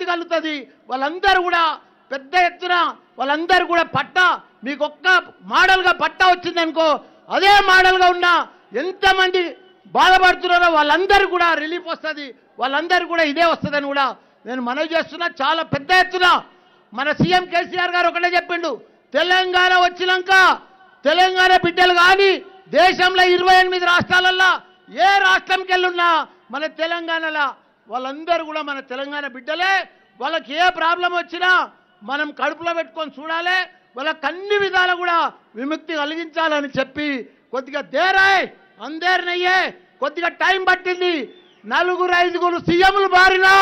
కలుగుతుంది. వాళ్ళందరూ కూడా పెద్ద ఎత్తున వాళ్ళందరూ కూడా పట్టా మీకు ఒక్క మోడల్గా పట్టా వచ్చిందనుకో, అదే మోడల్గా ఉన్న ఎంతమంది బాధపడుతున్నారో వాళ్ళందరూ కూడా రిలీఫ్ వస్తుంది, వాళ్ళందరూ కూడా ఇదే వస్తుందని కూడా నేను మనవి చేస్తున్నా. చాలా పెద్ద ఎత్తున మన సీఎం కేసీఆర్ గారు ఒకటే చెప్పిండు, తెలంగాణ వచ్చినాక తెలంగాణ బిడ్డలు కానీ దేశంలో 28 రాష్ట్రాలల్లో ఏ రాష్ట్రంకి వెళ్ళున్నా మన తెలంగాణలో వాళ్ళందరూ కూడా మన తెలంగాణ బిడ్డలే. వాళ్ళకి ఏ ప్రాబ్లం వచ్చినా మనం కడుపులో పెట్టుకొని చూడాలి, వాళ్ళకి అన్ని విధాలు కూడా విముక్తి కలిగించాలని చెప్పి కొద్దిగా దేరాయ్ అందరినయ్యే కొద్దిగా టైం పట్టింది. 4-5 సీఎంలు బారినా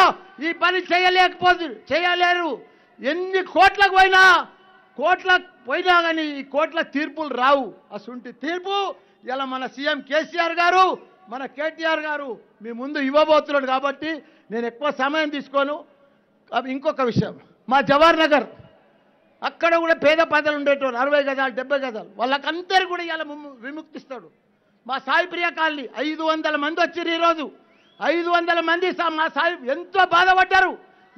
ఈ పని చేయలేరు. ఎన్ని కోట్లకు పోయినా కానీ ఈ కోట్ల తీర్పులు రావు. అసంటి తీర్పు ఇలా మన సీఎం కేసీఆర్ గారు మన కేటీఆర్ గారు మీ ముందు ఇవ్వబోతున్నాడు. కాబట్టి నేను ఎక్కువ సమయం తీసుకోను. ఇంకొక విషయం, మా జవహర్ నగర్ అక్కడ కూడా పేద ప్రజలు ఉండేటోరు 60 గజాలు 70 గజాలు వాళ్ళకందరూ కూడా ఇలా విముక్తిస్తాడు. మా సాయి ప్రియ కాలనీ 500 మంది వచ్చారు. ఈరోజు 500 మంది మా సాయి ఎంతో బాధపడ్డారు.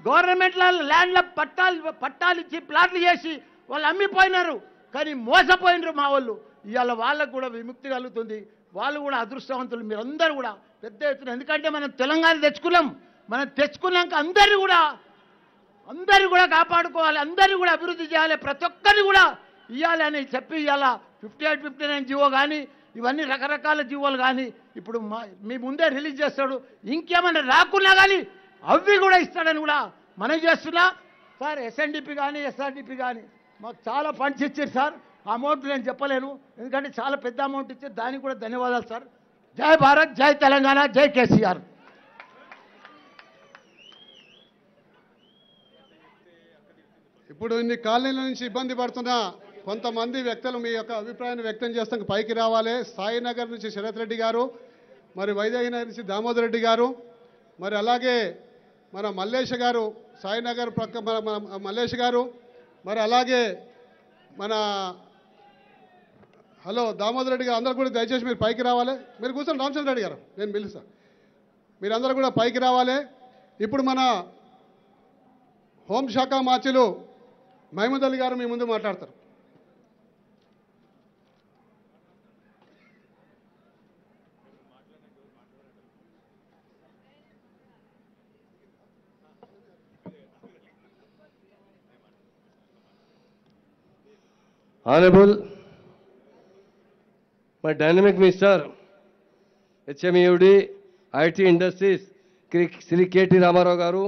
గవర్నమెంట్ ల్యాండ్ల పట్టాలు ఇచ్చి ప్లాట్లు చేసి వాళ్ళు అమ్మిపోయినారు, కానీ మోసపోయినారు మా వాళ్ళు. ఇవాళ వాళ్ళకు కూడా విముక్తి కలుగుతుంది. వాళ్ళు కూడా అదృష్టవంతులు. మీరందరూ కూడా పెద్ద ఎత్తున, ఎందుకంటే మనం తెలంగాణ తెచ్చుకున్నాం. మనం తెచ్చుకున్నాక అందరూ కూడా కాపాడుకోవాలి, అందరినీ కూడా అభివృద్ధి చేయాలి, ప్రతి ఒక్కరిని కూడా ఇవ్వాలి అని చెప్పి ఇవాళ 58, 59 జీవో కానీ ఇవన్నీ రకరకాల జీవోలు కానీ ఇప్పుడు మీ ముందే రిలీజ్ చేస్తాడు. ఇంకేమైనా రాకున్నా కానీ అవి కూడా ఇస్తాడని కూడా మనం చేస్తున్నా. సార్ ఎస్ఎన్డిపి కానీ ఎస్ఆర్డిపి కానీ మాకు చాలా ఫండ్స్ ఇచ్చారు సార్. ఆ అమౌంట్ నేను చెప్పలేను, ఎందుకంటే చాలా పెద్ద అమౌంట్ ఇచ్చారు. దానికి కూడా ధన్యవాదాలు సార్. జై భారత్, జై తెలంగాణ, జై కేసీఆర్. ఇప్పుడు ఇన్ని కాలనీల నుంచి ఇబ్బంది పడుతున్న కొంతమంది వ్యక్తులు మీ యొక్క అభిప్రాయాన్ని వ్యక్తం చేస్తాం, పైకి రావాలి. సాయినగర్ నుంచి శరత్ రెడ్డి గారు, మరి వైదేహి నగర్ నుంచి దామోదర్ రెడ్డి గారు, మరి అలాగే మన మల్లేష్ గారు, సాయినగర్ ప్రక్క మన మల్లేష్ గారు, మరి అలాగే మన హలో దామోదర్ రెడ్డి గారు, అందరూ కూడా దయచేసి మీరు పైకి రావాలి. మీరు కూర్చొని రామచంద్ర రెడ్డి గారు నేను పిలుస్తాను, మీరందరూ కూడా పైకి రావాలి. ఇప్పుడు మన హోంశాఖ మార్చిలు మహమూద్ అలీ గారు మీ ముందు మాట్లాడతారు. Honorable, my dynamic Minister, HMEUD, IT Industries, Sri K.T. Ramarao Garu,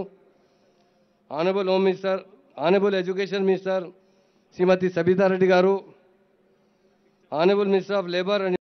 Honorable Home Minister, Honorable Education Minister, Srimati Sabita Reddy Garu, Honorable Minister of Labour and